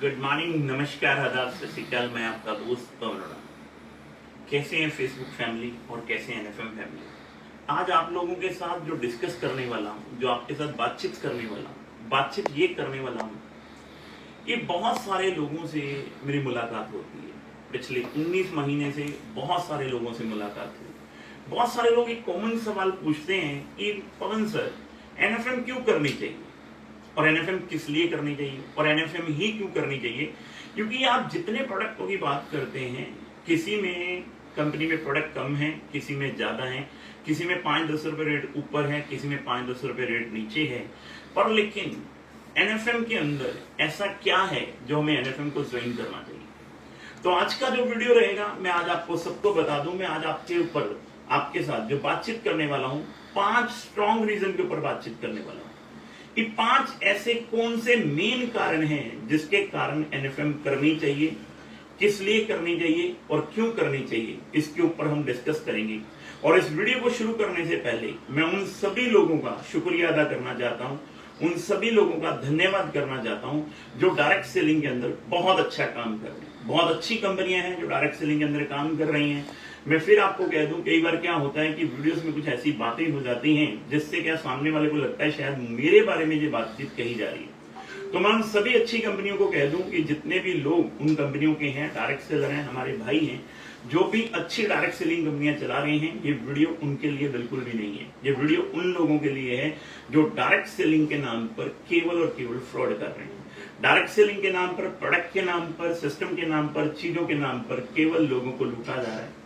Good morning, नमस्कार, आदाब, सत श्री अकाल। मैं आपका दोस्त पवन अरोड़ा। कैसे हैं फेसबुक फैमिली और कैसे हैं एनएफएम फैमिली। आज आप लोगों के साथ जो डिस्कस करने वाला हूं, जो आपके साथ बातचीत करने वाला हूं, बातचीत ये करने वाला हूं कि बहुत सारे लोगों से मेरी मुलाकात होती है। पिछले 19 महीने से बहुत सारे लोगों से मुलाकात हुई। बहुत सारे लोग एक कॉमन सवाल पूछते हैं कि पवन सर, एनएफएम क्यों करनी चाहिए और एनएफएम किस लिए करनी चाहिए और एनएफएम ही क्यों करनी चाहिए। क्योंकि आप जितने प्रोडक्टों की बात करते हैं, किसी में कंपनी में प्रोडक्ट कम है, किसी में ज्यादा है, किसी में 5-10 रुपए रेट ऊपर है, किसी में 5-10 रुपए रेट नीचे है। पर लेकिन एनएफएम के अंदर ऐसा क्या है जो हमें एनएफएम को ज्वाइन करना चाहिए। तो आज का जो वीडियो रहेगा, मैं आज आपको सबको बता दूं, मैं आज आपके ऊपर आपके साथ जो बातचीत करने वाला हूं, 5 स्ट्रॉन्ग रीजन के ऊपर बातचीत करने वाला हूं कि 5 ऐसे कौन से मेन कारण हैं जिसके कारण एनएफएम करनी चाहिए, किस लिए करनी चाहिए और क्यों करनी चाहिए, इसके ऊपर हम डिस्कस करेंगे। और इस वीडियो को शुरू करने से पहले मैं उन सभी लोगों का शुक्रिया अदा करना चाहता हूं, उन सभी लोगों का धन्यवाद करना चाहता हूं जो डायरेक्ट सेलिंग के अंदर बहुत अच्छा काम कर रहे हैं। बहुत अच्छी कंपनियां हैं जो डायरेक्ट सेलिंग के अंदर काम कर रही हैं। मैं फिर आपको कह दूं, कई बार क्या होता है कि वीडियोस में कुछ ऐसी बातें हो जाती हैं जिससे क्या सामने वाले को लगता है शायद मेरे बारे में ये बातचीत कही जा रही है। तो मैं उन सभी अच्छी कंपनियों को कह दूं कि जितने भी लोग उन कंपनियों के हैं, डायरेक्ट सेलर हैं, हमारे भाई हैं, जो भी अच्छी डायरेक्ट सेलिंग कंपनियां चला रहे हैं, ये वीडियो उनके लिए बिल्कुल भी नहीं है। ये वीडियो उन लोगों के लिए है जो डायरेक्ट सेलिंग के नाम पर केवल और केवल फ्रॉड कर रहे हैं। डायरेक्ट सेलिंग के नाम पर, प्रोडक्ट के नाम पर, सिस्टम के नाम पर, चीजों के नाम पर केवल लोगों को लूटा जा रहा है।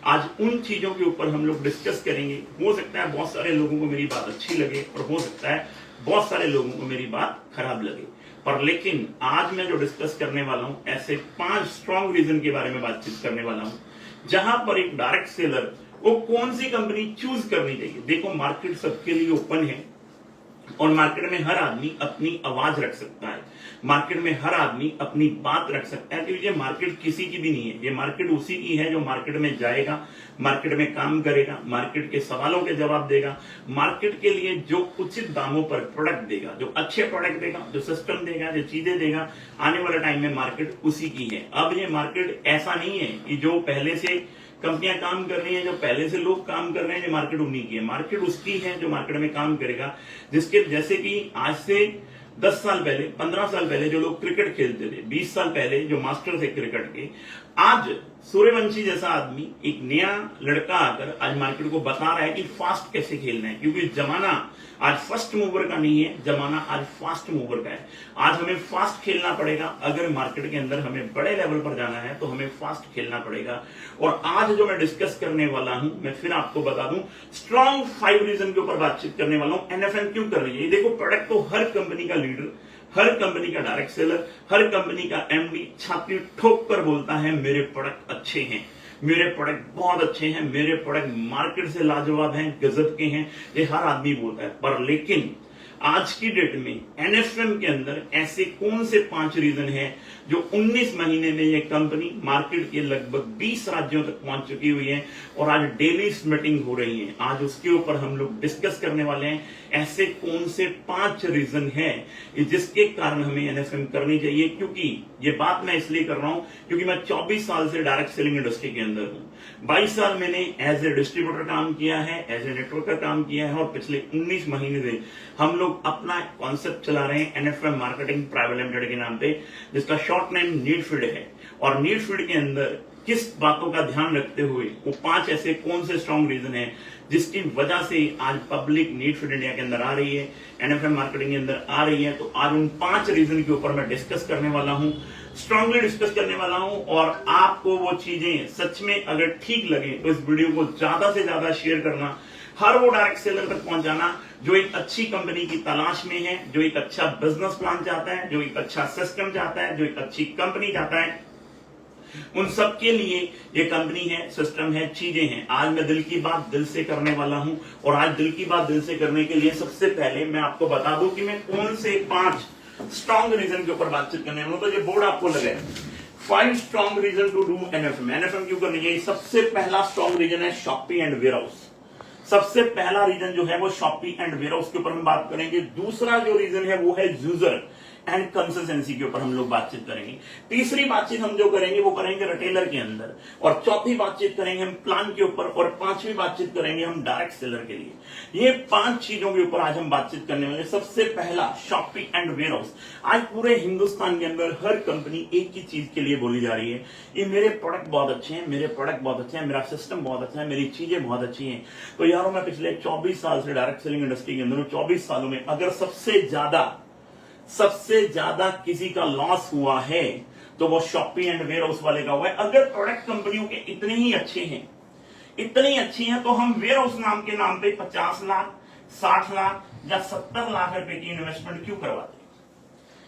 आज उन चीजों के ऊपर हम लोग डिस्कस करेंगे। हो सकता है बहुत सारे लोगों को मेरी बात अच्छी लगे और हो सकता है बहुत सारे लोगों को मेरी बात खराब लगे, पर लेकिन आज मैं जो डिस्कस करने वाला हूं, ऐसे 5 स्ट्रॉन्ग रीजन के बारे में बातचीत करने वाला हूं जहां पर एक डायरेक्ट सेलर को कौन सी कंपनी चूज करनी चाहिए। देखो, मार्केट सबके लिए ओपन है और मार्केट में हर आदमी अपनी आवाज रख सकता है, मार्केट में हर आदमी अपनी बात रख सकता है। क्योंकि ये मार्केट किसी की भी नहीं है, ये मार्केट उसी की है जो मार्केट में जाएगा, मार्केट में काम करेगा, मार्केट के सवालों के जवाब देगा, मार्केट के लिए जो उचित दामों पर प्रोडक्ट देगा, जो अच्छे प्रोडक्ट देगा, जो सिस्टम देगा, जो चीजें देगा, आने वाले टाइम में मार्केट उसी की है। अब ये मार्केट ऐसा नहीं है कि जो पहले से कंपनियां काम कर रही हैं, जो पहले से लोग काम कर रहे हैं, ये मार्केट उन्हीं की है। मार्केट उसकी है जो मार्केट में काम करेगा, जिसके जैसे कि आज से 10 साल पहले, 15 साल पहले जो लोग क्रिकेट खेलते थे, 20 साल पहले जो मास्टर थे क्रिकेट के, आज सूर्यवंशी जैसा आदमी, एक नया लड़का आकर आज मार्केट को बता रहा है कि फास्ट कैसे खेलना है। क्योंकि जमाना आज फर्स्ट मूवर का नहीं है, जमाना आज फास्ट मूवर का है। आज हमें फास्ट खेलना पड़ेगा। अगर मार्केट के अंदर हमें बड़े लेवल पर जाना है तो हमें फास्ट खेलना पड़ेगा। और आज जो मैं डिस्कस करने वाला हूं, मैं फिर आपको बता दूं, स्ट्रॉन्ग 5 रीजन के ऊपर बातचीत करने वाला हूं। एनएफएम क्यों करनी चाहिए। देखो, प्रोडक्ट तो हर कंपनी का लीडर, हर कंपनी का डायरेक्ट सेलर, हर कंपनी का एमडी छाती ठोक कर बोलता है मेरे प्रोडक्ट अच्छे हैं, मेरे प्रोडक्ट बहुत अच्छे हैं, मेरे प्रोडक्ट मार्केट से लाजवाब हैं, गजब के हैं, ये हर आदमी बोलता है। पर लेकिन आज की डेट में एनएफएम के अंदर ऐसे कौन से 5 रीजन हैं जो 19 महीने में ये कंपनी मार्केट के लगभग 20 राज्यों तक पहुंच चुकी हुई है और आज डेली मीटिंग हो रही है। आज उसके ऊपर हम लोग डिस्कस करने वाले हैं ऐसे कौन से 5 रीजन हैं जिसके कारण हमें एनएफएम करनी चाहिए। क्योंकि ये बात मैं इसलिए कर रहा हूं क्योंकि मैं 24 साल से डायरेक्ट सेलिंग इंडस्ट्री के अंदर हूं। 22 साल मैंने एज ए डिस्ट्रीब्यूटर काम किया है, एज ए नेटवर्कर काम किया है और पिछले 19 महीने से हम लोग अपना कॉन्सेप्ट चला रहे हैं एनएफएम मार्केटिंग प्राइवेट लिमिटेड के नाम पे, जिसका शॉर्ट नेम नीड फीड है। और नीड फीड के अंदर किस बातों का ध्यान रखते हुए वो 5 ऐसे कौन से स्ट्रॉन्ग रीजन है जिसकी वजह से आज पब्लिक नीड फीड इंडिया के अंदर आ रही है, एनएफएम मार्केटिंग के अंदर आ रही है। तो आज उन 5 रीजन के ऊपर मैं डिस्कस करने वाला हूं, स्ट्रांगली डिस्कस करने वाला हूं। और आपको वो चीजें सच में अगर ठीक लगे तो इस वीडियो को ज्यादा से ज्यादा शेयर करना, हर वो डायरेक्ट सेलर तक पहुंचाना जो एक अच्छी कंपनी की तलाश में है, जो एक अच्छा बिजनेस प्लान चाहता है, जो एक अच्छा सिस्टम चाहता है, जो एक अच्छी कंपनी चाहता है। उन सब के लिए ये कंपनी है, सिस्टम है, चीजें हैं। आज मैं दिल की बात दिल से करने वाला हूं और आज दिल की बात दिल से करने के लिए सबसे पहले मैं आपको बता दूं कि मैं कौन से 5 स्ट्रॉन्ग रीजन के ऊपर बातचीत करने वाला हूं। तो ये बोर्ड आपको लगे 5 strong reason to do NFM. NFM क्यों करनी चाहिए। सबसे पहला स्ट्रॉन्ग रीजन है शॉपी एंड वेयरहाउस। सबसे पहला रीजन जो है वो शॉपी एंड वेयरहाउस के ऊपर हम बात करेंगे। दूसरा जो रीजन है वो है यूजर, एंड कंसिस्टेंसी के ऊपर हम लोग बातचीत करेंगे। तीसरी बातचीत हम जो करेंगे वो करेंगे रिटेलर के अंदर, और चौथी बातचीत करेंगे हम प्लान के ऊपर, और पांचवी बातचीत करेंगे हम डायरेक्ट सेलर के लिए। ये 5 चीजों के ऊपर आज हम बातचीत करने वाले। सबसे पहला शॉपी एंड वेयरहाउस। आज पूरे हिंदुस्तान के अंदर हर कंपनी एक ही चीज के लिए बोली जा रही है, ये मेरे प्रोडक्ट बहुत अच्छे हैं, मेरे प्रोडक्ट बहुत अच्छे हैं, मेरा सिस्टम बहुत अच्छा है, मेरी चीजें बहुत अच्छी हैं। तो यारों मैं पिछले 24 साल से डायरेक्ट सेलिंग इंडस्ट्री के अंदर, 24 सालों में अगर सबसे ज्यादा किसी का लॉस हुआ है तो वो शॉपी एंड वेयरहाउस वाले का हुआ है। अगर प्रोडक्ट कंपनियों के इतने ही अच्छे हैं, इतनी अच्छी हैं, तो हम वेयरहाउस नाम के नाम पे 50 लाख 60 लाख या 70 लाख रुपए की इन्वेस्टमेंट क्यों करवाते हैं?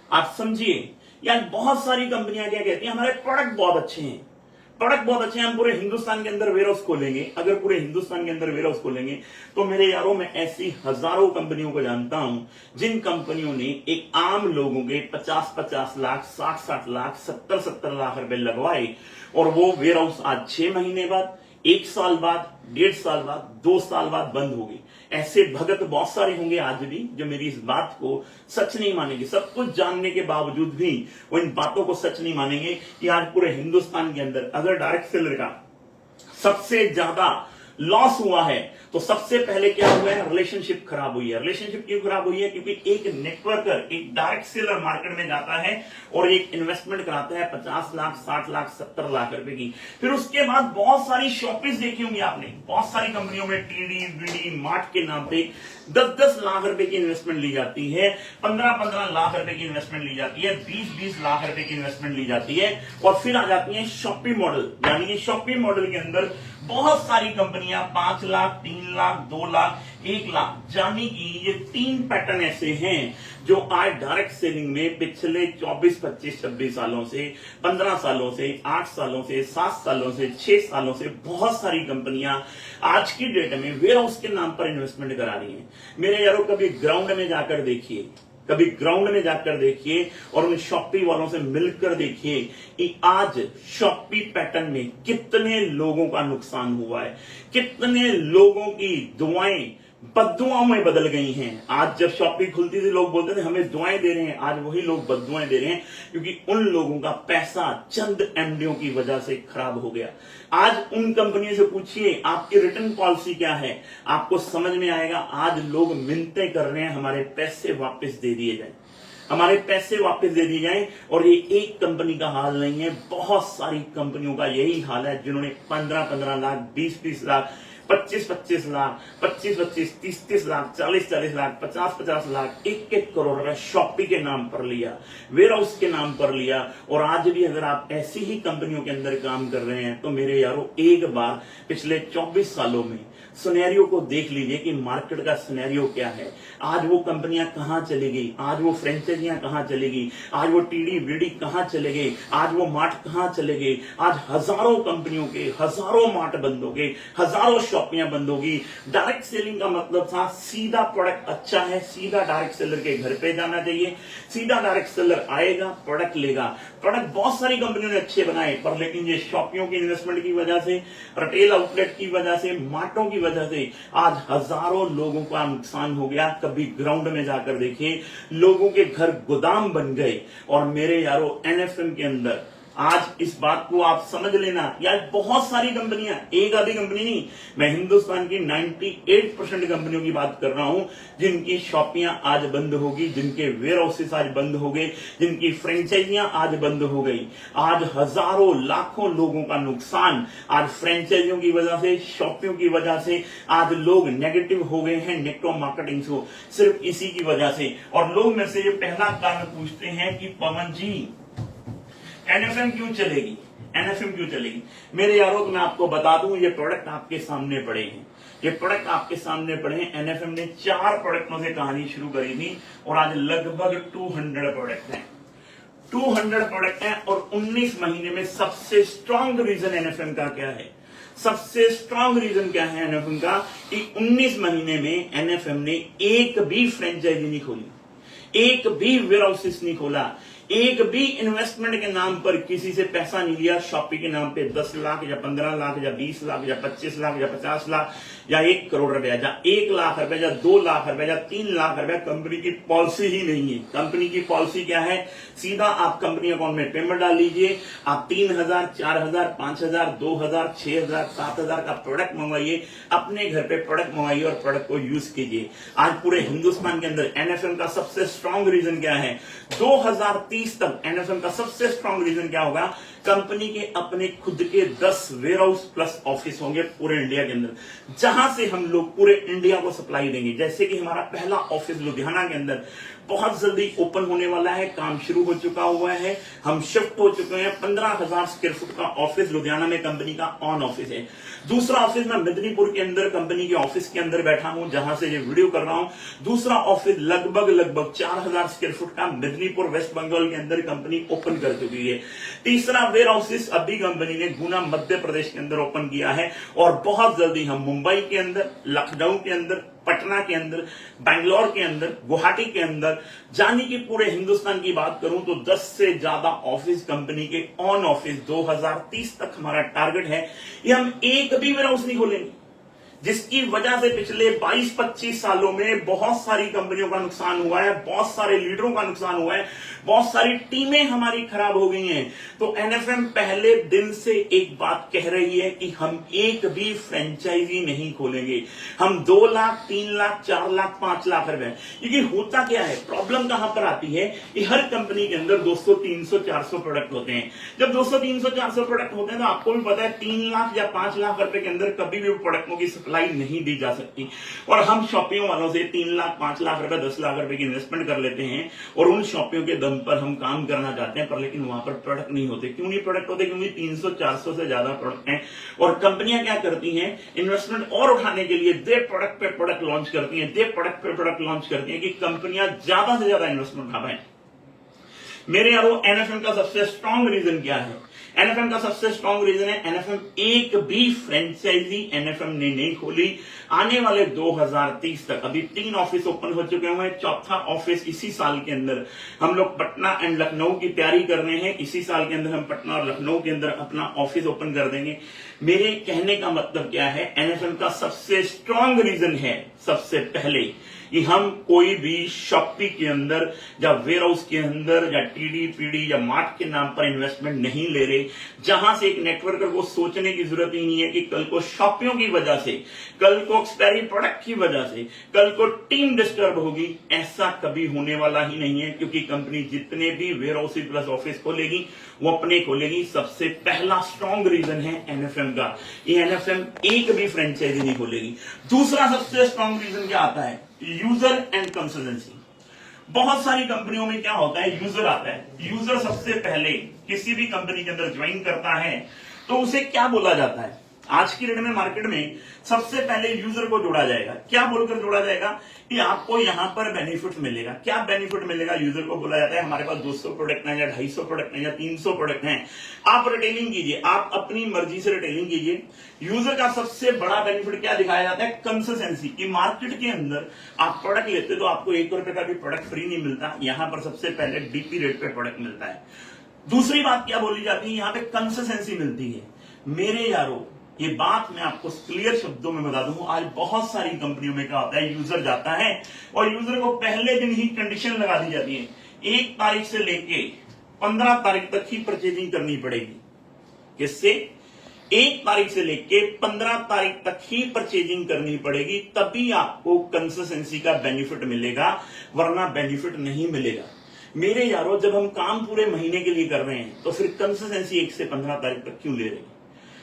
आप समझिए, यार बहुत सारी कंपनियां क्या कहती हैं, हमारे प्रोडक्ट बहुत अच्छे हैं, प्रोडक्ट बहुत अच्छे हैं, हम पूरे हिंदुस्तान के अंदर वेयरहाउस खोलेंगे। अगर पूरे हिंदुस्तान के अंदर वेयरहाउस खोलेंगे तो मेरे यारों मैं ऐसी हजारों कंपनियों को जानता हूं जिन कंपनियों ने एक आम लोगों के 50-50 लाख 60-60 लाख 70-70 लाख रुपए लगवाए, और वो वेयरहाउस आज 6 महीने बाद, 1 साल बाद, 1.5 साल बाद, 2 साल बाद बंद होगी। ऐसे भगत बहुत सारे होंगे आज भी जो मेरी इस बात को सच नहीं मानेंगे। सब कुछ जानने के बावजूद भी वो इन बातों को सच नहीं मानेंगे कि आज पूरे हिंदुस्तान के अंदर अगर डायरेक्ट सेलर का सबसे ज्यादा लॉस हुआ है तो सबसे पहले क्या हुआ है, रिलेशनशिप खराब हुई है। रिलेशनशिप क्यों खराब हुई है? क्योंकि एक नेटवर्कर, एक डायरेक्ट सेलर मार्केट में जाता है और एक इन्वेस्टमेंट कराता है 50 लाख 60 लाख 70 लाख रुपए की। फिर उसके बाद बहुत सारी शॉपिंग देखी होंगी आपने, बहुत सारी कंपनियों में टीडी बीडी मार्ट के नाम पे 10-10 लाख रुपए की इन्वेस्टमेंट ली जाती है, 15-15 लाख रुपए की इन्वेस्टमेंट ली जाती है, 20-20 लाख रुपए की इन्वेस्टमेंट ली जाती है, और फिर आ जाती है शॉपिंग मॉडल। यानी कि शॉपिंग मॉडल के अंदर बहुत सारी कंपनियां 5 लाख 3 लाख 2 लाख 1 लाख, यानी कि ये 3 पैटर्न ऐसे हैं जो आज डायरेक्ट सेलिंग में पिछले 24, 25, 26 सालों से, 15 सालों से, 8 सालों से, 7 सालों से, 6 सालों से बहुत सारी कंपनियां आज की डेट में वेयरहाउस के नाम पर इन्वेस्टमेंट करा रही हैं। मेरे यारों कभी ग्राउंड में जाकर देखिए, कभी ग्राउंड में जाकर देखिए और उन शॉपी वालों से मिलकर देखिए कि आज शॉपी पैटर्न में कितने लोगों का नुकसान हुआ है, कितने लोगों की दुआएं बद्दुआओं में बदल गई हैं। आज जब शॉपी खुलती थी लोग बोलते थे हमें दुआएं दे रहे हैं, आज वही लोग बद्दुआएं दे रहे हैं क्योंकि उन लोगों का पैसा चंद एमडीओ की वजह से खराब हो गया। आज उन कंपनियों से पूछिए आपकी रिटर्न पॉलिसी क्या है, आपको समझ में आएगा। आज लोग मिन्नतें कर रहे हैं हमारे पैसे वापस दे दिए जाए, हमारे पैसे वापस दे दिए जाएं। और ये एक कंपनी का हाल नहीं है, बहुत सारी कंपनियों का यही हाल है जिन्होंने 15-15 लाख 20-20 लाख 25-25 लाख 25-25 30-30 लाख 40-40 लाख 50-50 लाख 1-1 करोड़ रुपए शॉपी के नाम पर लिया, वेयरहाउस के नाम पर लिया। और आज भी अगर आप ऐसी ही कंपनियों के अंदर काम कर रहे हैं तो मेरे यारों एक बार पिछले 24 सालों में सिनेरियो को देख लीजिए कि मार्केट का सिनेरियो क्या है। आज वो कंपनियां कहां चली गई, आज वो फ्रेंचाइजियां कहां चली गई, आज वो टीडी बीडी कहां चले गए, आज वो मार्ट कहां चले गए। आज हजारों कंपनियों के हजारों मार्ट बंद हो गए, हजारों शॉपियां बंद होगी। डायरेक्ट सेलिंग का मतलब था सीधा प्रोडक्ट अच्छा है, सीधा डायरेक्ट सेलर के घर पे जाना चाहिए, सीधा डायरेक्ट सेलर आएगा प्रोडक्ट लेगा। प्रोडक्ट बहुत सारी कंपनियों ने अच्छे बनाए, पर लेकिन ये शॉपियों की इन्वेस्टमेंट की वजह से, रिटेल आउटलेट की वजह से, मार्टों की वजह से आज हजारों लोगों का नुकसान हो गया। कभी ग्राउंड में जाकर देखिए, लोगों के घर गोदाम बन गए। और मेरे यारों एनएफएम के अंदर आज इस बात को आप समझ लेना, यार बहुत सारी कंपनियां, एक आधी कंपनी नहीं, मैं हिंदुस्तान की 98% कंपनियों की बात कर रहा हूं जिनकी शॉपियां आज बंद होगी, जिनके वेयर हाउसेस आज बंद हो गए, जिनकी फ्रेंचाइजियां आज बंद हो गई। आज हजारों लाखों लोगों का नुकसान आज फ्रेंचाइजियों की वजह से, शॉपियों की वजह से। आज लोग नेगेटिव हो गए हैं नेटवर्क मार्केटिंग से, सिर्फ इसी की वजह से। और लोग मेरे से ये पहला कारण पूछते हैं कि पवन जी एनएफएम क्यों चलेगी, एनएफएम क्यों चलेगी। मेरे यारों तो मैं आपको बता दूं, ये प्रोडक्ट आपके सामने पड़े हैं, ये प्रोडक्ट आपके सामने पड़े हैं। एनएफएम ने 4 प्रोडक्टों से कहानी शुरू करी थी और आज लगभग 200 प्रोडक्ट हैं, 200 प्रोडक्ट हैं। और 19 महीने में सबसे स्ट्रांग रीजन एनएफएम का क्या है, सबसे स्ट्रांग रीजन क्या है एनएफएम का, कि 19 महीने में एनएफएम ने एक भी फ्रेंचाइजी नहीं खोली, एक भी वेयर हाउसेस नहीं खोला, एक भी इन्वेस्टमेंट के नाम पर किसी से पैसा नहीं लिया। शॉपी के नाम पे 10 लाख या 15 लाख या 20 लाख या 25 लाख या 50 लाख या 1 करोड़ रुपया या 1 लाख रुपया या 2 लाख रुपया या 3 लाख रुपया कंपनी की पॉलिसी ही नहीं है। कंपनी की पॉलिसी क्या है? सीधा आप कंपनी अकाउंट में पेमेंट डाल लीजिए, आप 3000, 4000, 5000, 2000, 6000, 7000 का प्रोडक्ट मंगवाइए, अपने घर पे प्रोडक्ट मंगवाइए और प्रोडक्ट को यूज कीजिए। आज पूरे हिंदुस्तान के अंदर एनएफएम का सबसे स्ट्रॉन्ग रीजन क्या है? 2030 तक एनएफएम का सबसे स्ट्रॉन्ग रीजन क्या होगा? कंपनी के अपने खुद के 10 वेयरहाउस प्लस ऑफिस होंगे पूरे इंडिया के अंदर, जहां से हम लोग पूरे इंडिया को सप्लाई देंगे। जैसे कि हमारा पहला ऑफिस लुधियाना के अंदर बहुत जल्दी ओपन होने वाला है, काम शुरू हो चुका हुआ है, हम शिफ्ट हो चुके हैं। 15,000 स्क्वायर फुट का ऑफिस लुधियाना में कंपनी का ऑन ऑफिस है। दूसरा ऑफिस मैं मेदिनीपुर के अंदर कंपनी के ऑफिस के अंदर बैठा हूं, जहां से ये वीडियो कर रहा हूं। दूसरा ऑफिस लगभग 4000 स्क्वायर फुट का मेदिनीपुर वेस्ट बंगाल के अंदर कंपनी ओपन कर चुकी है। तीसरा वेयर हाउस अभी कंपनी ने गुना मध्य प्रदेश के अंदर ओपन किया है और बहुत जल्दी हम मुंबई के अंदर, लखनऊ के अंदर, पटना के अंदर, बैंगलोर के अंदर, गुवाहाटी के अंदर, जानी कि पूरे हिंदुस्तान की बात करूं तो 10 से ज्यादा ऑफिस कंपनी के ऑन ऑफिस 2030 तक हमारा टारगेट है। ये हम एक भी वेयर हाउस नहीं खोलेंगे, जिसकी वजह से पिछले 22-25 सालों में बहुत सारी कंपनियों का नुकसान हुआ है, बहुत सारे लीडरों का नुकसान हुआ है, बहुत सारी टीमें हमारी खराब हो गई हैं। तो एनएफएम पहले दिन से एक बात कह रही है कि हम एक भी फ्रेंचाइजी नहीं खोलेंगे। हम 2 लाख, 3 लाख, 4 लाख, 5 लाख रुपए। क्योंकि होता क्या है, प्रॉब्लम कहां पर आती है कि हर कंपनी के अंदर 200, 300, 400 प्रोडक्ट होते हैं। जब 200, 300, 400 प्रोडक्ट होते हैं तो आपको भी पता है 3 लाख या 5 लाख रुपए के अंदर कभी भी प्रोडक्टों की सप्लाई नहीं दी जा सकती। और हम शॉपियों वालों से 3 लाख, 5 लाख रुपए, 10 लाख रुपए की इन्वेस्टमेंट कर लेते हैं और उन शॉपियों के दम पर हम काम करना चाहते हैं, पर लेकिन वहां पर प्रोडक्ट नहीं होते। क्यों नहीं प्रोडक्ट होते? क्योंकि 300, 400 से ज्यादा प्रोडक्ट हैं और कंपनियां क्या करती हैं, इन्वेस्टमेंट और उठाने के लिए दे प्रोडक्ट पे प्रोडक्ट लॉन्च करती हैं, दे प्रोडक्ट पे प्रोडक्ट लॉन्च करती हैं कि कंपनियां ज्यादा से ज्यादा इन्वेस्टमेंट उठा पाए। मेरे यारों, एनएफएम का सबसे स्ट्रॉन्ग रीजन क्या है? एनएफएम का सबसे स्ट्रॉन्ग रीजन है, एनएफएम एक भी फ्रेंचाइजी एनएफएम ने नहीं खोली। आने वाले 2030 तक अभी 3 ऑफिस ओपन हो चुके हैं, चौथा ऑफिस इसी साल के अंदर हम लोग पटना एंड लखनऊ की तैयारी कर रहे हैं। इसी साल के अंदर हम पटना और लखनऊ के अंदर अपना ऑफिस ओपन कर देंगे। मेरे कहने का मतलब क्या है, एनएफएम का सबसे स्ट्रॉन्ग रीजन है सबसे पहले कि हम कोई भी शॉपी के अंदर या वेयर हाउस के अंदर या टीडी पीडी या मार्ट के नाम पर इन्वेस्टमेंट नहीं ले रहे, जहां से एक नेटवर्कर को सोचने की जरूरत ही नहीं है कि कल को शॉपियों की वजह से, कल को एक्सपायरी प्रोडक्ट की वजह से, कल को टीम डिस्टर्ब होगी। ऐसा कभी होने वाला ही नहीं है, क्योंकि कंपनी जितने भी वेयर हाउस प्लस ऑफिस खोलेगी वो अपने खोलेगी। सबसे पहला स्ट्रॉन्ग रीजन है एनएफएम का, ये एनएफएम एक भी फ्रेंचाइजी नहीं खोलेगी। दूसरा सबसे स्ट्रॉन्ग रीजन क्या आता है? User and consistency. बहुत सारी कंपनियों में क्या होता है, यूजर आता है। यूजर सबसे पहले किसी भी कंपनी के अंदर ज्वाइन करता है तो उसे क्या बोला जाता है? आज की डेट में मार्केट में सबसे पहले यूजर को जोड़ा जाएगा। क्या बोलकर जोड़ा जाएगा कि आपको यहां पर बेनिफिट मिलेगा। क्या बेनिफिट मिलेगा? यूजर को बोला जाता है हमारे पास 200 प्रोडक्ट हैं या 250 प्रोडक्ट हैं या 300 प्रोडक्ट हैं, आप रिटेलिंग कीजिए, आप अपनी मर्जी से रिटेलिंग कीजिए। यूजर का सबसे बड़ा बेनिफिट क्या दिखाया जाता है? कंसिस्टेंसी। कि मार्केट के अंदर आप प्रोडक्ट लेते तो आपको 1 रुपए का भी प्रोडक्ट फ्री नहीं मिलता, यहां पर सबसे पहले डीपी रेट पे प्रोडक्ट मिलता है। दूसरी बात क्या बोली जाती है? यहां पे कंसिस्टेंसी मिलती है। मेरे यारों, ये बात मैं आपको क्लियर शब्दों में बता दूं, आज बहुत सारी कंपनियों में क्या होता है, यूजर जाता है और यूजर को पहले दिन ही कंडीशन लगा दी जाती है 1 तारीख से लेके 15 तारीख तक ही परचेजिंग करनी पड़ेगी। किससे? 1 तारीख से लेके 15 तारीख तक ही परचेजिंग करनी पड़ेगी, तभी आपको कंसिस्टेंसी का बेनिफिट मिलेगा, वरना बेनिफिट नहीं मिलेगा। मेरे यारों, जब हम काम पूरे महीने के लिए कर रहे हैं तो फिर कंसिस्टेंसी 1 से 15 तारीख तक क्यों ले रहे हैं?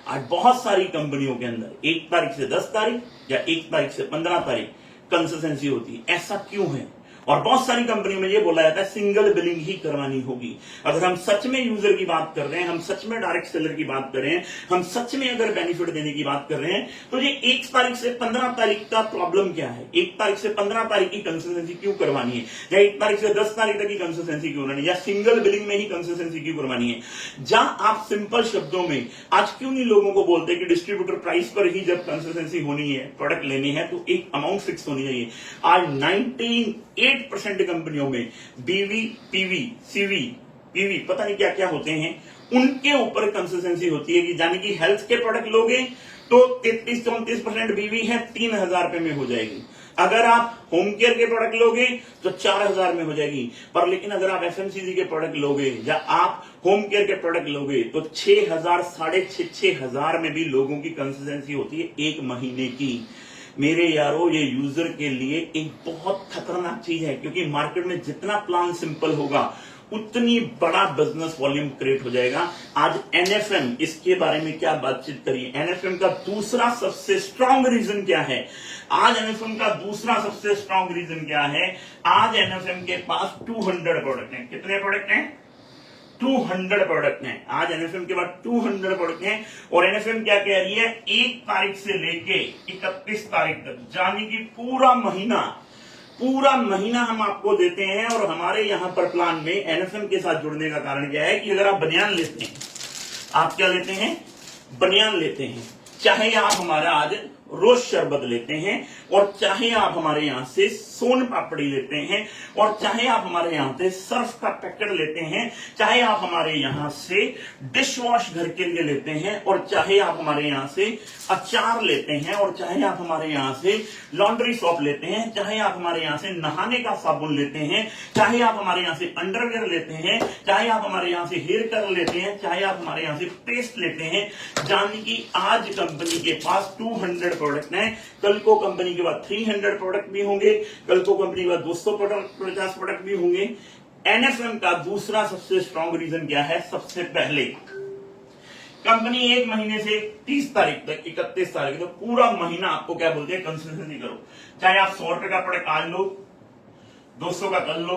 आज बहुत सारी कंपनियों के अंदर 1 तारीख से 10 तारीख या 1 तारीख से 15 तारीख कंसिस्टेंसी होती है। ऐसा क्यों है? और बहुत सारी कंपनियों में यह बोला जाता है सिंगल बिलिंग ही करवानी होगी। अगर हम सच में यूजर की बात कर रहे हैं, हम सच में डायरेक्ट सेलर की बात कर रहे हैं, हम सच में अगर बेनिफिट देने की बात कर रहे हैं, तो ये 1 तारीख से 15 तारीख का प्रॉब्लम क्या है? 1 तारीख से 15 तारीख की कंसिस्टेंसी क्यों करवानी है, या 1 तारीख से 10 तारीख तक की कंसिस्टेंसी क्यों करवानी है, या सिंगल बिलिंग में ही कंसिस्टेंसी क्यों करवानी है? जहां आप सिंपल शब्दों में आज क्यों नहीं लोगों को बोलते कि डिस्ट्रीब्यूटर प्राइस पर ही जब कंसिस्टेंसी होनी है, प्रोडक्ट लेनी है, तो एक अमाउंट फिक्स होनी चाहिए। आज 98% कंपनियों में बीवी, पीवी, सीवी पीवी, पता नहीं क्या क्या होते हैं, उनके ऊपर कंसिस्टेंसी होती है कि यानी कि हेल्थ के प्रोडक्ट लोगे तो 33-34% बीवी है, 3,000 रुपए में हो जाएगी। अगर आप होम केयर के प्रोडक्ट लोगे तो 4,000 में हो जाएगी। पर लेकिन अगर आप एफएमसीजी के प्रोडक्ट लोगे या आप होम केयर के प्रोडक्ट लोगे तो 6,000, 6,500 में भी लोगों की कंसिस्टेंसी होती है एक महीने की। मेरे यारों, ये यूजर के लिए एक बहुत खतरनाक चीज है, क्योंकि मार्केट में जितना प्लान सिंपल होगा उतनी बड़ा बिजनेस वॉल्यूम क्रिएट हो जाएगा। आज एनएफएम, इसके बारे में क्या बातचीत करिए। एनएफएम का दूसरा सबसे स्ट्रॉन्ग रीजन क्या है? आज एनएफएम का दूसरा सबसे स्ट्रॉन्ग रीजन क्या है? आज एनएफएम के पास 200 प्रोडक्ट हैं। कितने प्रोडक्ट हैं? 200 प्रोडक्ट हैं। आज एनएफएम के पास 200 प्रोडक्ट हैं। और एनएफएम क्या कह रही है? 1 तारीख से लेके 31 तारीख तक, यानी कि पूरा महीना हम आपको देते हैं। और हमारे यहां पर प्लान में एनएफएम के साथ जुड़ने का कारण क्या है कि अगर आप बनियान लेते हैं, आप क्या लेते हैं? बनियान लेते हैं। चाहे आप हमारा आज रोज शरबत लेते हैं, और चाहे आप हमारे यहां से सोन पापड़ी लेते हैं, और चाहे आप हमारे यहां से सर्फ का पैकेट लेते हैं, चाहे आप हमारे यहां से डिश वॉश घर के लिए लेते हैं, और चाहे आप हमारे यहां से अचार लेते हैं, और चाहे आप हमारे यहां से लॉन्ड्री सॉप लेते हैं, चाहे आप हमारे यहां से नहाने का साबुन लेते हैं, चाहे आप हमारे यहां से अंडरवेयर लेते हैं, चाहे आप हमारे यहां से हेयर कलर लेते हैं, चाहे आप हमारे यहां से पेस्ट लेते हैं, यानी कि आज कंपनी के पास 200 प्रोडक्ट हैं। कल को कंपनी के बाद 300 प्रोडक्ट भी होंगे, कल को कंपनी के बाद 250 प्रोडक्ट भी होंगे। एनएफएम का दूसरा सबसे स्ट्रॉन्ग रीजन क्या है? सबसे पहले कंपनी 1 महीने से 30 तारीख तक, 31 तारीख तक पूरा महीना आपको क्या बोलते हैं? कंसिस्टेंसी करो। चाहे आप 100 रुपए का प्रोडक्ट आज लो, 200 का कल लो,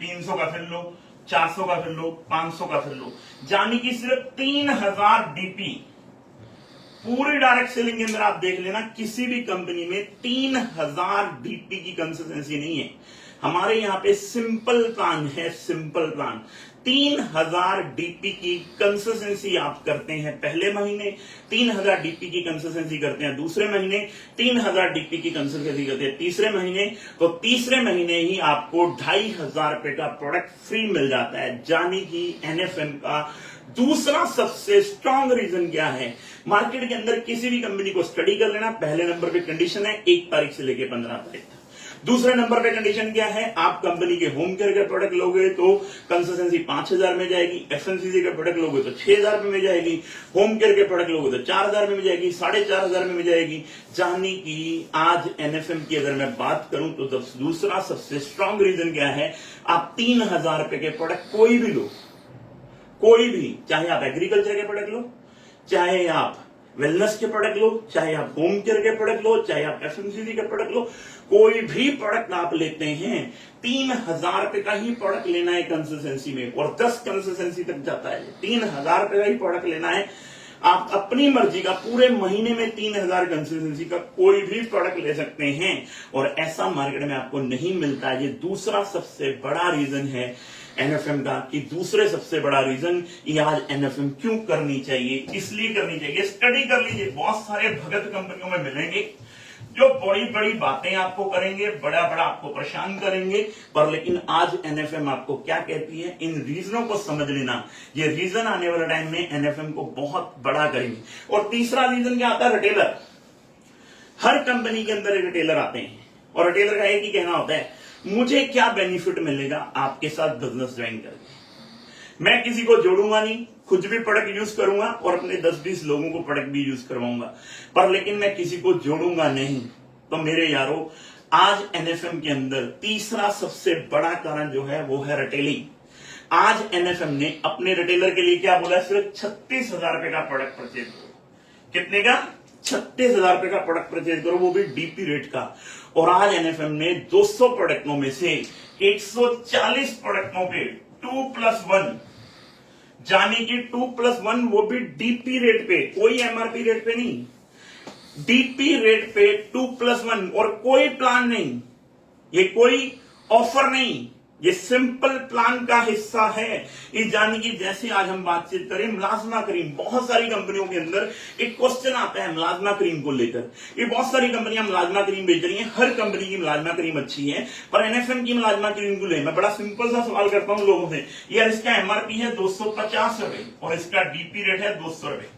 300 का फिर लो, 400 का फिर लो, 500 का फिर लो, यानी कि सिर्फ 3,000 डीपी। पूरी डायरेक्ट सेलिंग के अंदर आप देख लेना, किसी भी कंपनी में 3,000 डीपी की कंसिस्टेंसी नहीं है। हमारे यहां पे सिंपल प्लान है, सिंपल प्लान। 3,000 डीपी की कंसिस्टेंसी आप करते हैं पहले महीने, 3,000 डीपी की कंसिस्टेंसी करते हैं दूसरे महीने, 3,000 डीपी की कंसिस्टेंसी करते हैं तीसरे महीने, तो तीसरे महीने ही आपको 2,500 रुपए का प्रोडक्ट फ्री मिल जाता है। यानी कि एनएफएम का दूसरा सबसे स्ट्रॉन्ग रीजन क्या है? मार्केट के अंदर किसी भी कंपनी को स्टडी कर लेना। पहले नंबर पे कंडीशन है 1 तारीख से लेकर 15 तारीख तक। दूसरे नंबर पे कंडीशन क्या है? आप कंपनी के होम केयर के प्रोडक्ट लोगे तो कंसिस्टेंसी 5,000 में जाएगी, एफएमसीजी के प्रोडक्ट लोगे तो 6,000 में जाएगी, होम केयर के प्रोडक्ट लोगे तो 4,000 में जाएगी, 4,500 में जाएगी। यानी कि आज एनएफएम की अगर मैं बात करूं तो दूसरा सबसे स्ट्रॉन्ग रीजन क्या है? आप 3,000 रुपए के प्रोडक्ट कोई भी लो, कोई भी, चाहे आप एग्रीकल्चर के प्रोडक्ट लो, चाहे आप वेलनेस के प्रोडक्ट लो, चाहे आप होम केयर के प्रोडक्ट लो, चाहे आप एफएमसीजी के प्रोडक्ट लो, कोई भी प्रोडक्ट आप लेते हैं 3,000 रुपए का ही प्रोडक्ट लेना है कंसिस्टेंसी में, और 10 कंसिस्टेंसी तक जाता है। 3,000 रुपए का ही प्रोडक्ट लेना है। आप अपनी मर्जी का पूरे महीने में 3,000 कंसिस्टेंसी का कोई भी प्रोडक्ट ले सकते हैं, और ऐसा मार्केट में आपको नहीं मिलता है। ये दूसरा सबसे बड़ा रीजन है एनएफएम का, कि दूसरे सबसे बड़ा रीजन ये आज एनएफएम क्यों करनी चाहिए, इसलिए करनी चाहिए। स्टडी कर लीजिए, बहुत सारे भगत कंपनियों में मिलेंगे जो बड़ी बड़ी बातें आपको करेंगे, बड़ा बड़ा आपको परेशान करेंगे, पर लेकिन आज एनएफएम आपको क्या कहती है, इन रीजनों को समझ लेना। ये रीजन आने वाले टाइम में एनएफएम को बहुत बड़ा करेंगे। और तीसरा रीजन क्या आता है? रिटेलर। हर कंपनी के अंदर रिटेलर आते हैं, और रिटेलर का एक ही कहना होता है, मुझे क्या बेनिफिट मिलेगा आपके साथ बिजनेस ज्वाइन करके? मैं किसी को जोड़ूंगा नहीं, खुद भी प्रोडक्ट यूज करूंगा और अपने 10-20 लोगों को प्रोडक्ट भी यूज करवाऊंगा, पर लेकिन मैं किसी को जोड़ूंगा नहीं। तो मेरे यारों, आज एनएफएम के अंदर तीसरा सबसे बड़ा कारण जो है वो है रिटेलिंग। आज एनएफएम ने अपने रिटेलर के लिए क्या बोला? सिर्फ 36,000 रुपए का प्रोडक्ट परचेज करो। कितने का? 36,000 रुपए का प्रोडक्ट परचेज करो, वो भी डीपी रेट का। और आज एनएफएम ने 200 प्रोडक्टों में से 140 प्रोडक्टों पे 2+1, यानी कि 2+1 वो भी डीपी रेट पे, कोई एमआरपी रेट पे नहीं, डीपी रेट पे 2+1, और कोई प्लान नहीं, ये कोई ऑफर नहीं, ये सिंपल प्लान का हिस्सा है। ये जाने की जैसे आज हम बातचीत करें मुलाजमा क्रीम, बहुत सारी कंपनियों के अंदर एक क्वेश्चन आता है मुलाजमा क्रीम को लेकर। ये बहुत सारी कंपनियां मुलाजमा क्रीम बेच रही हैं, हर कंपनी की मुलाजमा क्रीम अच्छी है, पर एनएफएम की मुलाजमा क्रीम को ले, मैं बड़ा सिंपल सा सवाल करता हूं लोगों से, यार इसका एमआरपी है 250 रुपए और इसका डीपी रेट है 200 रुपए।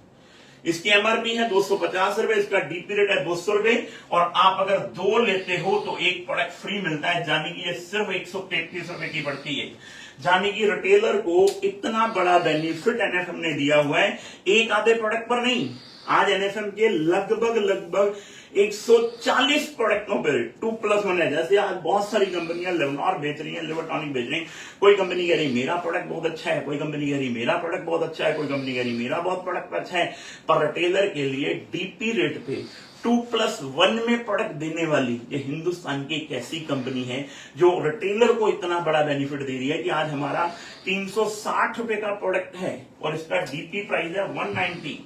इसकी एमआरपी है 250 रुपए, इसका डीपी रेट है 200 रुपए, और आप अगर दो लेते हो तो एक प्रोडक्ट फ्री मिलता है, जाने की ये सिर्फ 133 रुपए की पड़ती है। जाने की रिटेलर को इतना बड़ा बेनिफिट एनएफएम ने दिया हुआ है, एक आधे प्रोडक्ट पर नहीं। आज एनएफएम के लगभग 140 प्रोडक्टों पर 2+1 है। जैसे आज बहुत सारी कंपनियां लेवनॉर बेच रही हैं, लिवरटॉनिक बेच रही हैं, कोई कंपनी कह रही मेरा प्रोडक्ट बहुत अच्छा है, कोई कंपनी कह रही मेरा प्रोडक्ट बहुत अच्छा है, कोई कंपनी कह रही मेरा बहुत प्रोडक्ट अच्छा है। पर रिटेलर के लिए डीपी रेट पे 2+1 में प्रोडक्ट देने वाली ये हिंदुस्तान की एक ऐसी कंपनी है जो रिटेलर को इतना बड़ा बेनिफिट दे रही है कि आज हमारा 360 रुपए का प्रोडक्ट है और इसका डीपी प्राइस है 190।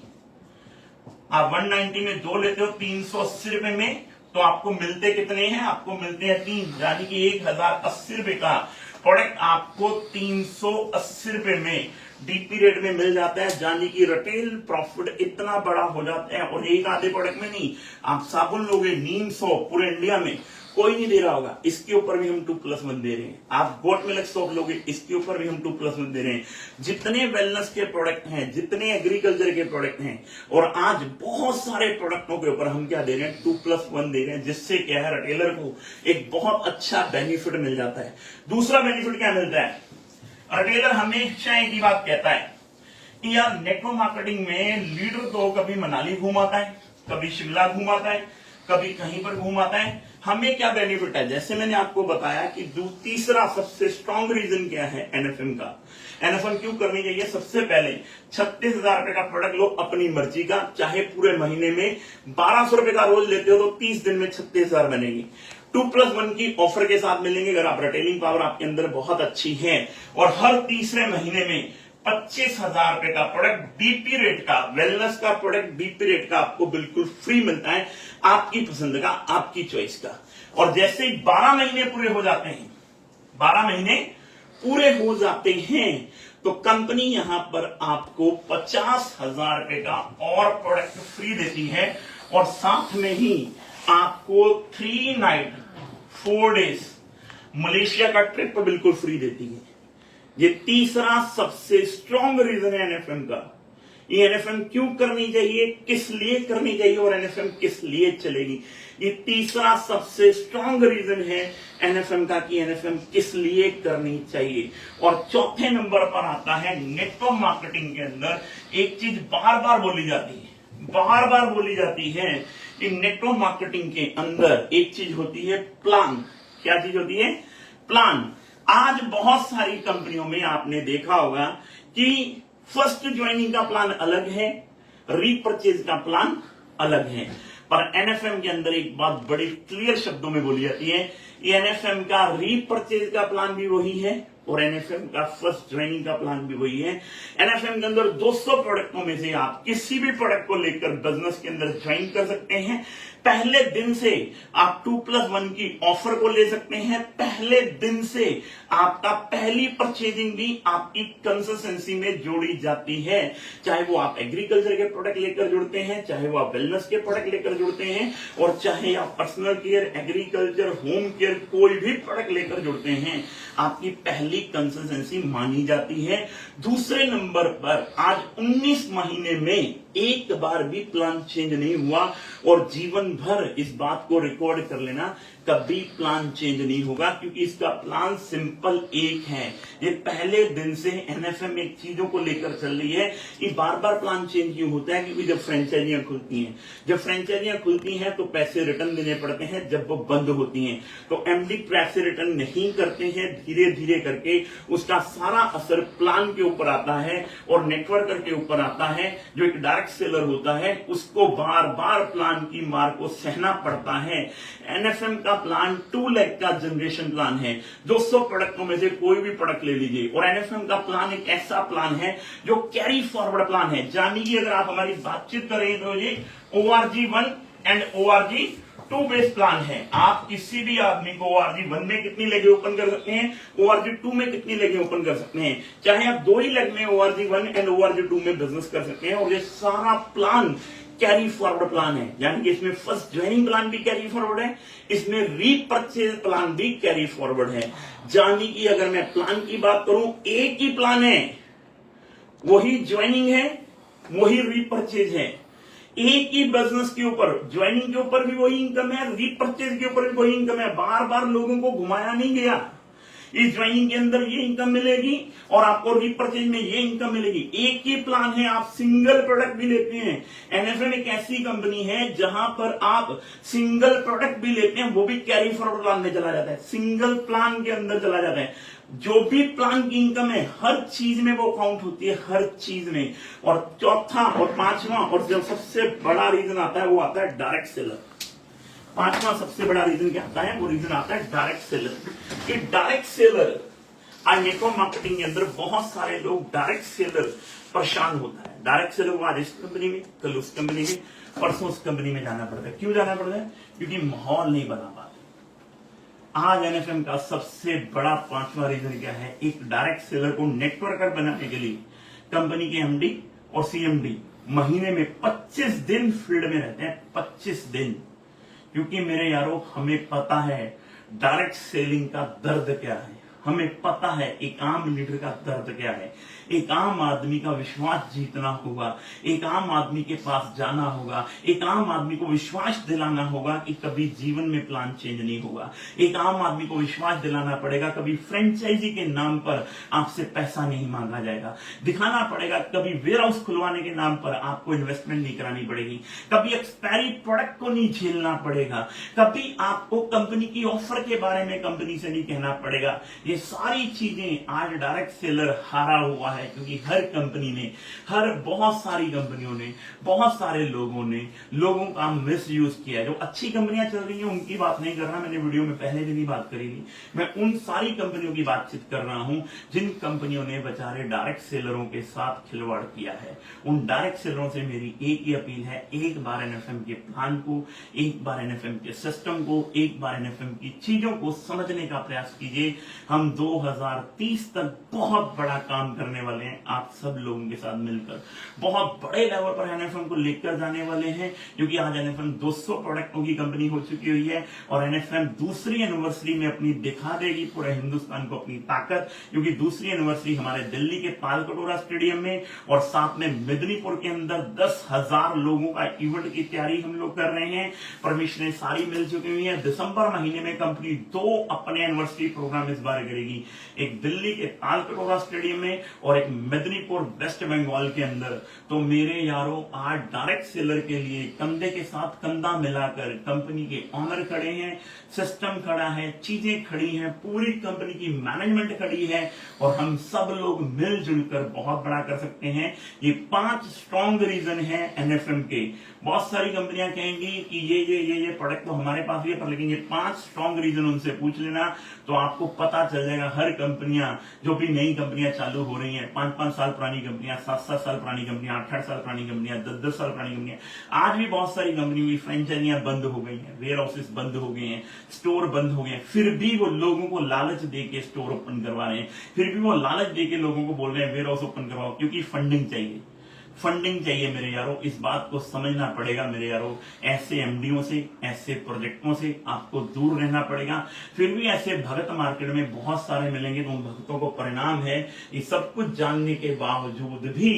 आप 190 में दो लेते हो 380 रुपए में, तो आपको मिलते कितने हैं? आपको मिलते हैं 3, यानी कि 1080 रुपए का प्रोडक्ट आपको 380 रुपए में डीपी रेट में मिल जाता है। जाने की रिटेल प्रॉफिट इतना बड़ा हो जाता है, और एक आधे प्रोडक्ट में नहीं। आप साबुन लोगे, नीम सोप पूरे इंडिया में कोई नहीं दे रहा होगा, इसके ऊपर भी हम 2+1 दे रहे हैं। आप गोट मिल्क सोप लोगे, इसके ऊपर भी हम 2+1 दे रहे हैं। जितने वेलनेस के प्रोडक्ट हैं, जितने एग्रीकल्चर के प्रोडक्ट हैं, और आज बहुत सारे प्रोडक्टों के ऊपर हम क्या दे रहे हैं? 2+1 दे रहे हैं, जिससे क्या है रिटेलर को एक बहुत अच्छा बेनिफिट मिल जाता है। दूसरा बेनिफिट क्या मिलता है? रिटेलर हमेशा एक ही बात कहता है कि यार नेटवर्क मार्केटिंग में लीडर तो कभी मनाली घूमाता है, कभी शिमला घूमाता है, कभी कहीं पर घूमाता है। हमें क्या बेनिफिट है? जैसे मैंने आपको बताया कि तीसरा सबसे स्ट्रॉन्ग रीजन क्या है एनएफएम का। एनएफएम क्यों करनी चाहिए? सबसे पहले 36,000 रुपए का प्रोडक्ट लो अपनी मर्जी का, चाहे पूरे महीने में 1200 रुपए का रोज लेते हो तो 30 दिन में 36,000 बनेगी। 2+1 की ऑफर के साथ मिलेंगे अगर आप रिटेलिंग पावर आपके अंदर बहुत अच्छी है, और हर तीसरे महीने में 25,000 रुपए का प्रोडक्ट डीपी रेट का, वेलनेस का प्रोडक्ट डीपी रेट का आपको बिल्कुल फ्री मिलता है, आपकी पसंद का, आपकी चॉइस का। और जैसे ही 12 महीने पूरे हो जाते हैं, 12 महीने पूरे हो जाते हैं, तो कंपनी यहां पर आपको 50,000 रुपए का और प्रोडक्ट फ्री देती है, और साथ में ही आपको 3 नाइट 4 डेज मलेशिया का ट्रिप बिल्कुल फ्री देती है। ये तीसरा सबसे स्ट्रॉन्ग रीजन है एनएफएम का। ये एनएफएम क्यों करनी चाहिए, किस लिए करनी चाहिए, और एनएफएम किस लिए चलेगी, ये तीसरा सबसे स्ट्रॉन्ग रीजन है एनएफएम का कि एनएफएम किस लिए करनी चाहिए। और चौथे नंबर पर आता है नेटवर्क मार्केटिंग के अंदर एक चीज बार बार बोली जाती है कि नेटवर्क मार्केटिंग के अंदर एक चीज होती है प्लान। क्या चीज होती है? प्लान। आज बहुत सारी कंपनियों में आपने देखा होगा कि फर्स्ट ज्वाइनिंग का प्लान अलग है, रीपरचेज का प्लान अलग है, पर एनएफएम के अंदर एक बात बड़ी क्लियर शब्दों में बोली जाती है, एनएफएम का रीपरचेज का प्लान भी वही है और एनएफएम का फर्स्ट ज्वाइनिंग का प्लान भी वही है। एनएफएम के अंदर 200 प्रोडक्टों में से आप किसी भी प्रोडक्ट को लेकर बिजनेस के अंदर ज्वाइन कर सकते हैं। पहले दिन से आप 2+1 की ऑफर को ले सकते हैं। पहले दिन से आपका पहली परचेजिंग भी आपकी कंसिस्टेंसी में जोड़ी जाती है, चाहे वो आप एग्रीकल्चर के प्रोडक्ट लेकर जुड़ते हैं, चाहे वो आप वेलनेस के प्रोडक्ट लेकर जुड़ते हैं, और चाहे आप personal care, agriculture, home care कोई भी प्रोडक्ट लेकर जुड़ते हैं, आपकी पहली कंसिस्टेंसी मानी जाती है। दूसरे नंबर पर आज 19 महीने में एक बार भी प्लान चेंज नहीं हुआ, और जीवन भर इस बात को रिकॉर्ड कर लेना, कभी प्लान चेंज नहीं होगा, क्योंकि इसका प्लान सिंपल एक है। ये पहले दिन से एनएफएम एक चीजों को लेकर चल रही है कि बार बार प्लान चेंज क्यों होता है, क्योंकि जब फ्रेंचाइजियां खुलती हैं तो पैसे रिटर्न देने पड़ते हैं, जब वो बंद होती हैं तो एमडी पैसे रिटर्न नहीं करते हैं। धीरे धीरे करके उसका सारा असर प्लान के ऊपर आता है और नेटवर्कर के ऊपर आता है। जो एक डायरेक्ट सेलर होता है उसको बार बार प्लान की मार को सहना पड़ता है। एनएफएम का प्लान 2 लाख का जनरेशन प्लान है। 200 प्रोडक्टों में से कोई भी प्रोडक्ट ले लीजिए, और एनएफएम का प्लान एक ऐसा प्लान है जो कैरी फॉरवर्ड प्लान है। जानिए अगर आप हमारी बातचीत करें तो ये ORG 1 and ORG auto based plan है। आप किसी भी आदमी को ORG 1 में कितनी लेगे ओपन कर सकते हैं, ORG 2 में कितनी लेगे ओपन कर सकते हैं, चाहे आप 2 ही लेग में ORG 1 एंड ORG 2 में बिजनेस कर सकते हैं। और ये सारा प्लान कैरी फॉरवर्ड प्लान है, यानी कि इसमें फर्स्ट ज्वाइनिंग प्लान भी कैरी फॉरवर्ड है, इसमें रीपर्चेज प्लान भी कैरी फॉरवर्ड है। यानी कि अगर मैं प्लान की बात करूं, एक ही प्लान है, वही ज्वाइनिंग है, वही रीपर्चेज है। एक ही बिजनेस के ऊपर, ज्वाइनिंग के ऊपर भी वही इनकम है, रीपर्चेज के ऊपर भी वही इनकम है। बार बार लोगों को घुमाया नहीं गया। इस ज्वाइनिंग के अंदर ये इनकम मिलेगी और आपको रीपर्चेज में ये इनकम मिलेगी। एक ही प्लान है, आप सिंगल प्रोडक्ट भी लेते हैं। एनएफएम एक ऐसी कंपनी है जहां पर आप सिंगल प्रोडक्ट भी लेते हैं, वो भी कैरी फॉरवर्ड प्लान में चला जाता है, सिंगल प्लान के अंदर चला जाता है। जो भी प्लान की इनकम है, हर चीज में वो काउंट होती है, हर चीज में। और चौथा और पांचवा और जो सबसे बड़ा रीजन आता है, वो आता है डायरेक्ट सेलर। पांचवा सबसे बड़ा रीजन क्या आता है, वो रीजन आता है डायरेक्ट सेलर। कि डायरेक्ट सेलर, आज नेटवर्क मार्केटिंग के अंदर बहुत सारे लोग डायरेक्ट सेलर परेशान होता है। डायरेक्ट सेलर को आज इस कंपनी में, कल उस कंपनी में, परसों उस कंपनी में जाना पड़ता है। क्यों जाना पड़ता है? क्योंकि माहौल नहीं बना पाते। आज एनएफएम का सबसे बड़ा पांचवा रीजन क्या है, एक डायरेक्ट सेलर को नेटवर्कर बनाने के लिए कंपनी के एमडी और सीएमडी महीने में 25 दिन फील्ड में रहते हैं, 25 दिन। क्योंकि मेरे यारों, हमें पता है डायरेक्ट सेलिंग का दर्द क्या है, हमें पता है एक आम लीडर का दर्द क्या है। एक आम आदमी का विश्वास जीतना होगा, एक आम आदमी के पास जाना होगा, एक आम आदमी को विश्वास दिलाना होगा कि कभी जीवन में प्लान चेंज नहीं होगा। एक आम आदमी को विश्वास दिलाना पड़ेगा कभी फ्रेंचाइजी के नाम पर आपसे पैसा नहीं मांगा जाएगा। दिखाना पड़ेगा कभी वेयर हाउस खुलवाने के नाम पर आपको इन्वेस्टमेंट नहीं करानी पड़ेगी, कभी एक्सपायरी प्रोडक्ट को नहीं झेलना पड़ेगा, कभी आपको कंपनी की ऑफर के बारे में कंपनी से नहीं कहना पड़ेगा। ये सारी चीजें आज डायरेक्ट सेलर हारा हुआ है। क्योंकि हर कंपनी ने, बहुत सारी कंपनियों ने, बहुत सारे लोगों ने लोगों का मिस यूज किया है। जो अच्छी कंपनियां चल रही हैं उनकी बात नहीं कर रहा, मैंने वीडियो में पहले भी बात करी थी। मैं उन सारी कंपनियों की बातचीत कर रहा हूं जिन कंपनियों ने बेचारे डायरेक्ट सेलरों के साथ खिलवाड़ किया है। उन डायरेक्ट सेलरों से मेरी एक ही अपील है, एक बार एनएफएम के प्लान को, एक बार एनएफएम के सिस्टम को, एक बार एनएफएम की चीजों को समझने का प्रयास कीजिए। हम 2030 तक बहुत बड़ा काम करने वाले हैं, आप सब लोगों के साथ मिलकर बहुत बड़े लेवल पर एनएफएम को लेकर जाने वाले हैं। क्योंकि आज एनएफएम 200 प्रोडक्टों की कंपनी हो चुकी हुई है और एनएफएम दूसरी एनिवर्सरी में अपनी दिखा देगी पूरे हिंदुस्तान को अपनी ताकत। क्योंकि दूसरी एनिवर्सरी हमारे दिल्ली के तालकटोरा स्टेडियम में और साथ में मेदिनीपुर के अंदर 10,000 लोगों का इवेंट की तैयारी हम लोग कर रहे हैं। परमिशनें सारी मिल चुकी हुई है। दिसंबर महीने में कंपनी 2 अपने एनिवर्सरी प्रोग्राम इस बार करेगी, एक दिल्ली के तालकटोरा स्टेडियम में और एक मेदिनीपुर वेस्ट बंगाल के अंदर। तो मेरे यारों, आज डायरेक्ट सेलर के लिए कंधे के साथ कंधा मिलाकर कंपनी के ऑनर खड़े हैं, सिस्टम खड़ा है, चीजें खड़ी हैं, पूरी कंपनी की मैनेजमेंट खड़ी है और हम सब लोग मिलजुल कर बहुत बड़ा कर सकते हैं। ये 5 स्ट्रॉन्ग रीजन है एनएफएम के। बहुत सारी कंपनियां कहेंगी कि ये प्रोडक्ट तो हमारे पास भी है, पर लेकिन ये 5 स्ट्रॉन्ग रीजन उनसे पूछ लेना तो आपको पता चल जाएगा। हर कंपनियां, जो भी नई कंपनियां चालू हो रही हैं, 5-5 साल पुरानी कंपनियां, 7-7 साल पुरानी कंपनियां, 8-8 साल पुरानी कंपनियां, 10-10 साल पुरानी कंपनियां, आज भी बहुत सारी कंपनियों की फ्रेंचाइजियां बंद हो गई हैं, वेयर हाउसेस बंद हो गए हैं, स्टोर बंद हो गए हैं। फिर भी वो लोगों को लालच देके स्टोर ओपन करवा रहे हैं, फिर भी वो लालच देके लोगों को बोल रहे हैं वेयर हाउस ओपन करवाओ, क्योंकि फंडिंग चाहिए। फंडिंग चाहिए मेरे यारों, इस बात को समझना पड़ेगा मेरे यारों। ऐसे एमडीओ से, ऐसे प्रोजेक्टों से आपको दूर रहना पड़ेगा। फिर भी ऐसे भगत मार्केट में बहुत सारे मिलेंगे, तो उन भक्तों को परिणाम है ये सब कुछ जानने के बावजूद भी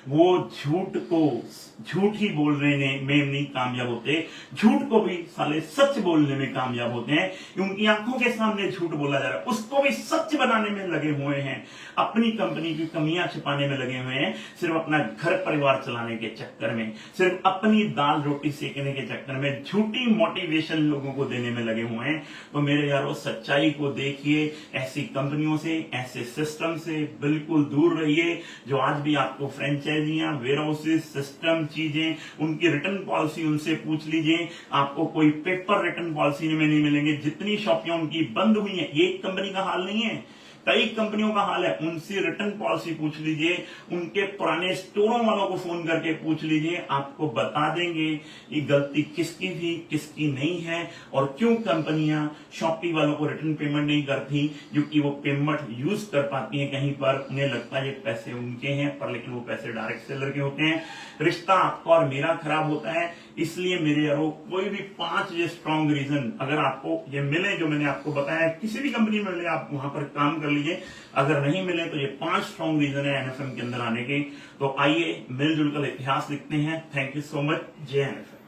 वो झूठ ही बोलने में नहीं कामयाब होते, झूठ को भी साले सच बोलने में कामयाब होते हैं। उनकी आंखों के सामने झूठ बोला जा रहा है, उसको भी सच बनाने में लगे हुए हैं, अपनी कंपनी की कमियां छिपाने में लगे हुए हैं, सिर्फ अपना घर परिवार चलाने के चक्कर में, सिर्फ अपनी दाल रोटी सेकने के चक्कर में झूठी मोटिवेशन लोगों को देने में लगे हुए हैं। तो मेरे यारों, सच्चाई को देखिए, ऐसी कंपनियों से, ऐसे सिस्टम से बिल्कुल दूर रहिए जो आज भी आपको फ्रेंचाइजियां, वेयर हाउसेस, सिस्टम, चीजें, उनकी रिटर्न पॉलिसी उनसे पूछ लीजिए, आपको कोई पेपर रिटर्न पॉलिसी में नहीं मिलेंगे। जितनी शॉपियां उनकी बंद हुई हैं, ये एक कंपनी का हाल नहीं है, कई कंपनियों का हाल है, उनसे रिटर्न पॉलिसी पूछ लीजिए, उनके पुराने स्टोरों वालों को फोन करके पूछ लीजिए, आपको बता देंगे ये गलती किसकी थी किसकी नहीं है और क्यों कंपनियां शॉपी वालों को रिटर्न पेमेंट नहीं करती, क्योंकि वो पेमेंट यूज कर पाती हैं कहीं पर, उन्हें लगता है ये पैसे उनके हैं पर लेकिन वो पैसे डायरेक्ट सेलर के होते हैं, रिश्ता आपका और मेरा खराब होता है। इसलिए मेरे यारों कोई भी 5 ये स्ट्रॉन्ग रीजन अगर आपको ये मिले जो मैंने आपको बताया, किसी भी कंपनी में मिले आप वहां पर काम कर लीजिए, अगर नहीं मिले तो ये 5 स्ट्रॉन्ग रीजन है एनएफएम के अंदर आने के। तो आइए मिलजुल कर इतिहास लिखते हैं। Thank you so much. जय एनएफएम।